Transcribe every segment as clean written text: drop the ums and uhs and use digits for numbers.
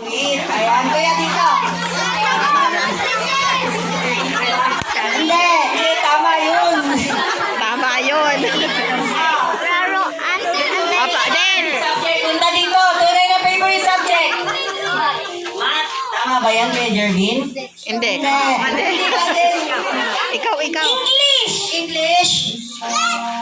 Ayan, kuya dito. Hindi, tama yun. Tama yun. Papa, din. Subject, punta dito. Tunay na favorite subject. Math. Tama ba yan, Kuya Jervin? Hindi. Hindi. Hindi ka din. Ikaw. English. English.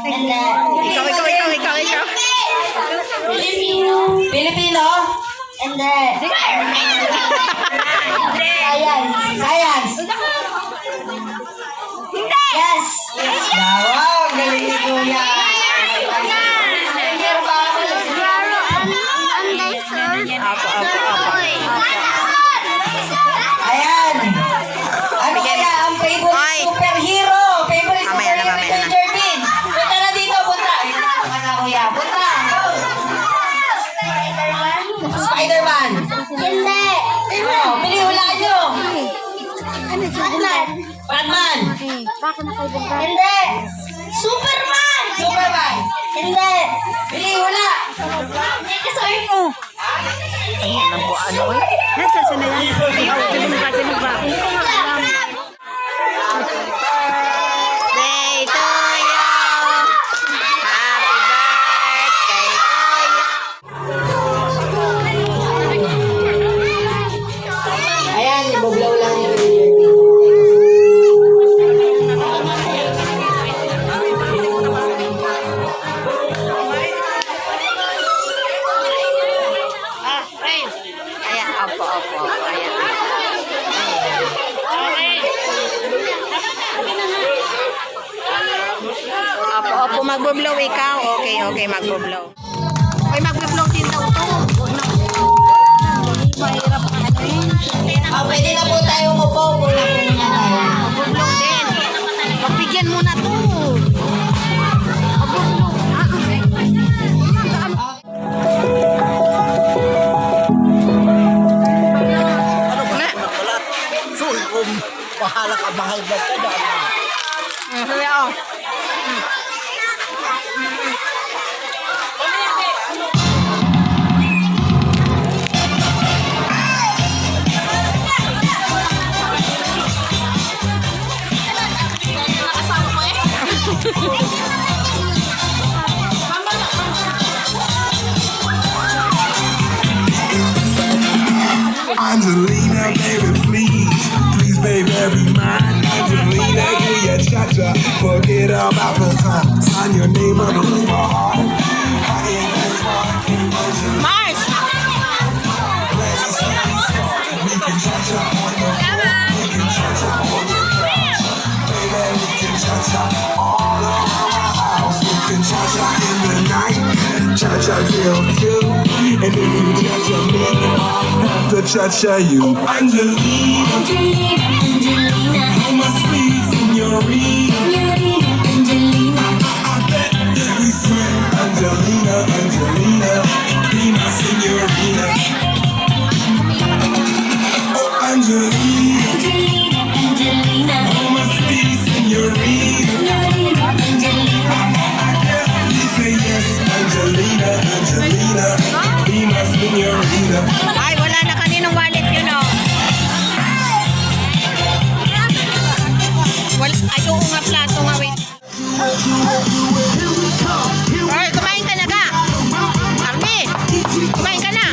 Hindi. Ikaw. Filipino. Hindi. Science. Yes. Wow, galing ni Kuya. Apo. Ayan. Ano kaya ang favorite superhero? Favorite superhero ni Kuya Jervin? Punta na dito, punta. Punta na, Kuya. Punta. Spider-Man. Hindi. Oh, pili hulaan nyo. Batman. Hindi. Superman. Hindi. Pili hula. Day to you. Happy birthday to you. Ayan, ibuglaw lang ni Kuya Ayan, opo. Ayan. Opo, magbo-blow ikaw. Okay, magbo-blow. Okay, magbo-blow din daw to. Mahirap ka ano eh. Oh, pwede na po tayo umupo. Muna po muna tayo. Magbo-blow din. Pagbigyan mo na to. Magbo-blow. Bahala ka, mahal ba ka dahil? Kuya, oh. Angelina, baby, please, baby, be mine. Angelina, give ya cha-cha, forget about the time. Sign your name on my heart. I ain't that smart. Mars! We can cha-cha on the floor. We can cha-cha on the couch. Baby, we can cha-cha all around my house. We can cha-cha in the night, cha-cha till 2. And if you cha-cha me, I'll have to cha-cha you. Angelina, oh my sweet señorita. I bet that we swim. Angelina, be my señorita. Oh, Angelina, oh my sweet señorita. I guess we say yes, Angelina, be my señorita. Ay, wala na kaninong wallet yun, oh. Ayaw ko nga plato nga, wait. Ay, kumain ka na ka. Army, kumain ka na.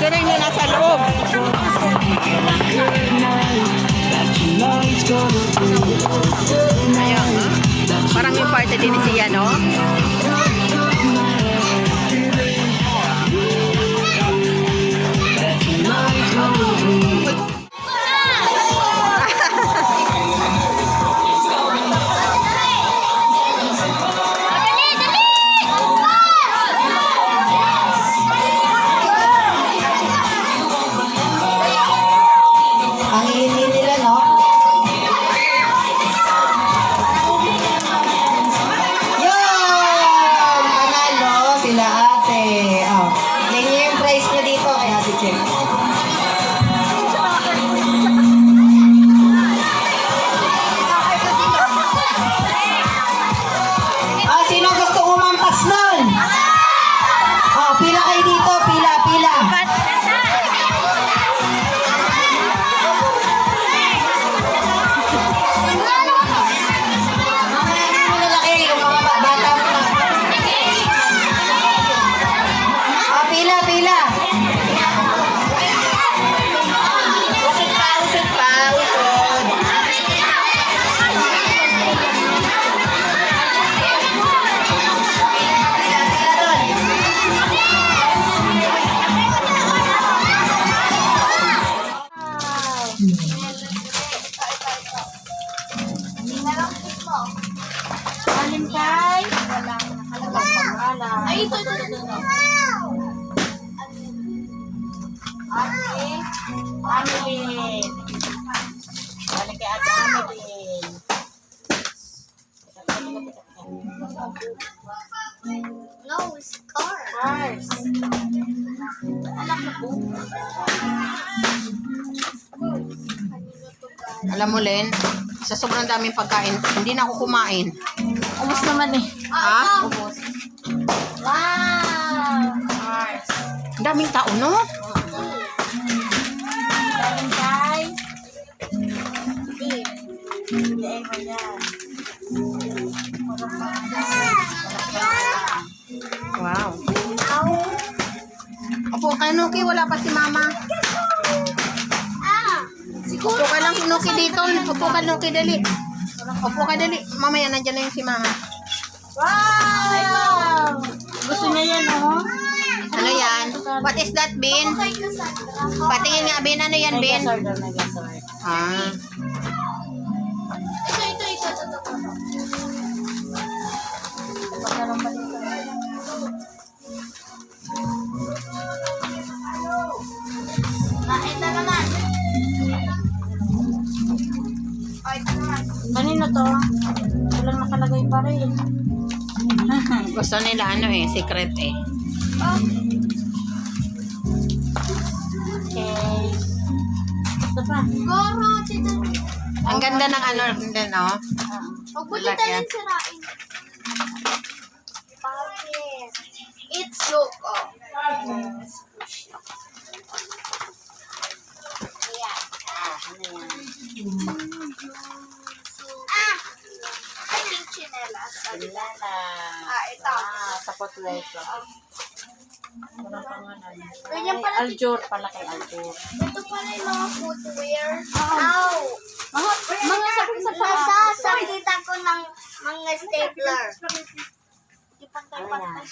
Sino yung nasa loob? Ayan, ha? Parang yung party din siya, no? Amelin. Galing kay Ate Amelin. No, it's car. Cars. Alam mo, Len, sa sobrang daming pagkain, hindi na ako kumain. Ubus naman eh. Ha? Ubus. Wow. Cars. Ang daming tao, no? Galing kay Hindi Eva yan. Wow. Opo, kay Nuki, wala pa si Mama. Upo ka lang, Nuki, dito. Upo ka, Nuki, dali. Upo ka, dali. Mamaya, nandyan na yung si Mama. Wow! Gusto niya yan, oh. Ano yan? What is that, Bin? Patingin nga, Bin. Ano yan, Bin? Megasort. Ah. Ito. Pagkaroon ba dito? Ito naman. Ito naman. Kanino to? Walang nakalagay pa rin. Gusto nila, ano eh, secret eh. Okay. Ito pa. Goro, tita. Ang ganda ng ano, din, oh. Huwag mo tita yung sirain. Bakit? It's look, oh. Ayan. I think chinelas. Lala. Ito. Sapot ito. Walang pangalan. Ganyan pala. Aljur pala kay Aljur. Ito pala yung mga footwear. Ow! Mga sapot sa Nasasakitan ko ng mga stapler. Di pantay-pantay.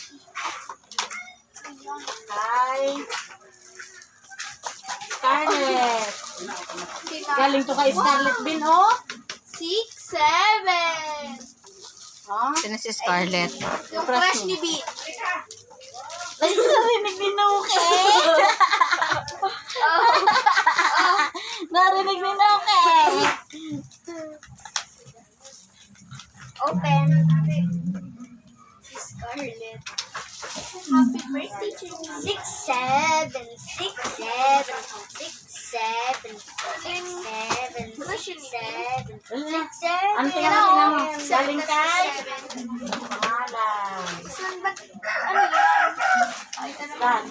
Hi. Scarlett. Galing to kay Scarlett Bin, oh. 6, 7. Oh. Sino si Scarlett? Yung crush ni B. Ay, narinig ni Nuki. Narinig ni Nuki. Open. Scarlett. Happy birthday to me. 6, 7, 6, 7, 6, 7, 6, 7, 6, 7, 6, 7. Ano tingnan mo? Galing kay? Pangalan. Saan ba? Ano yan? Saan?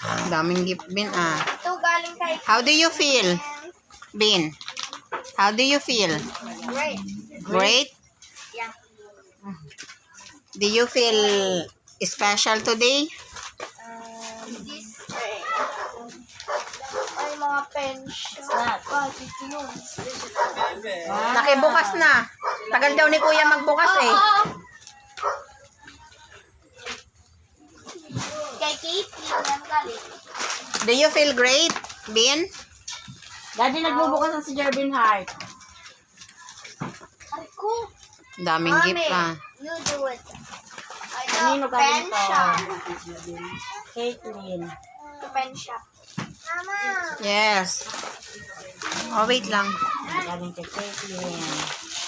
Ang daming gift, Bin, ah. Ito galing kay How do you feel, Bin? How do you feel? Great. Great? Yeah. Do you feel special today? This ay mga pension. Dito yun. Nakibukas na. Tagal daw ni Kuya magbukas eh. Kay Caitlyn, yan galing. Do you feel great, Bin? Daddy, nagbubukas na si Jervin Hart. Ay ko. Daming gift, ah. You do it. Kanino galing to? Pension. Caitlyn. To pension. Mama. Yes. Oh, wait lang. Galing kay Caitlyn.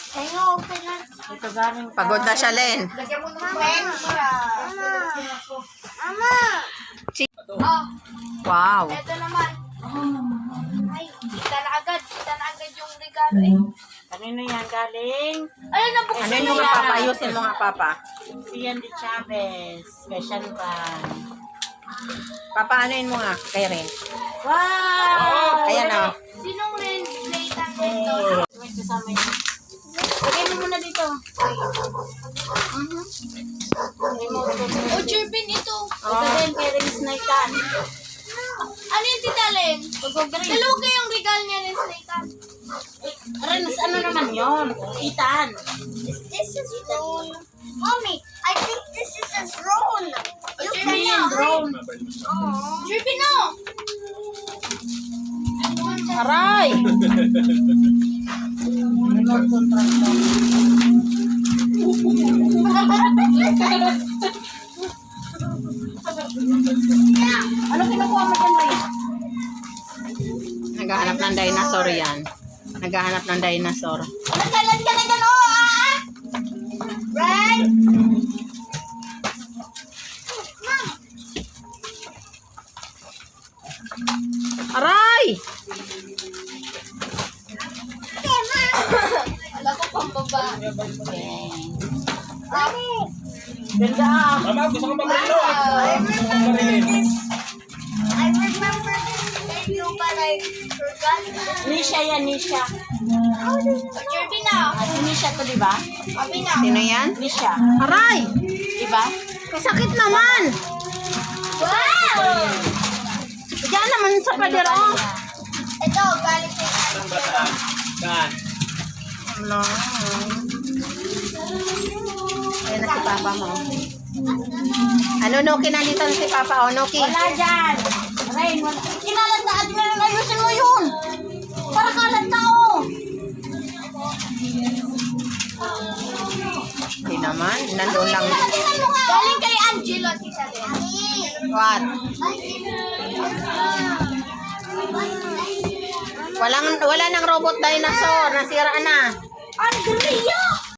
Tayo, open na. Ito galing kay... Pagod na siya, Len. Lagyan mo ng pension. Mama. Oh, Wow. eto naman. Ay, kita na agad. Kita na agad yung regalo eh. Kanino yan galing? Ano na buksan Ano mo yung yan? Papa? Ayusin mo nga, Papa. Si Yandy Chavez. Special van. Papa, anuin mo nga kay Ren. Wow! Ayan, oh. Sinong rin Nathan Hey. nito? May kasama yun. Lagay mo muna dito. O, Jervin, ito. Ito din, kay Rins Nathan. Ano yung Tita Len? Dalawa kayong regalo niya ni Nathan. Rins, ano naman yun? Ethan. This is drone. Mommy, I think this is a drone. You can Ayan, drone. Jervin, no. Aray! Remote control daw. Ano kinukuha mo dyan, Ray? Naghahanap ng dinosaur yan. Naghahanap ng dinosaur. Nagkalat ka na dyan, oh! Right? Aray! Alam ko pang baba. Ganda ah. Mama, gusto ko pamarilo ah. I remember this video, but I forgot. Nisha yan, Nisha. Jerby na. Si Nisha to, di ba? Abi na. Sino yan? Nisha. Aray! Di ba? May sakit naman! Wow! Diyan naman sa pader, oh. Ito, galing kay Saan? Ano? Ayan na si Papa mo. Ano, Noki? Nandito na si Papa, oh, Noki. Wala dyan. Rain, wala. Kinalat na Admiral, ayusin mo yun. Para kalat na, oh. Hindi naman, nandun lang. Galing kay Angelo, tita Len. What? Wala nang robot dinosaur, nasira na. Andrea!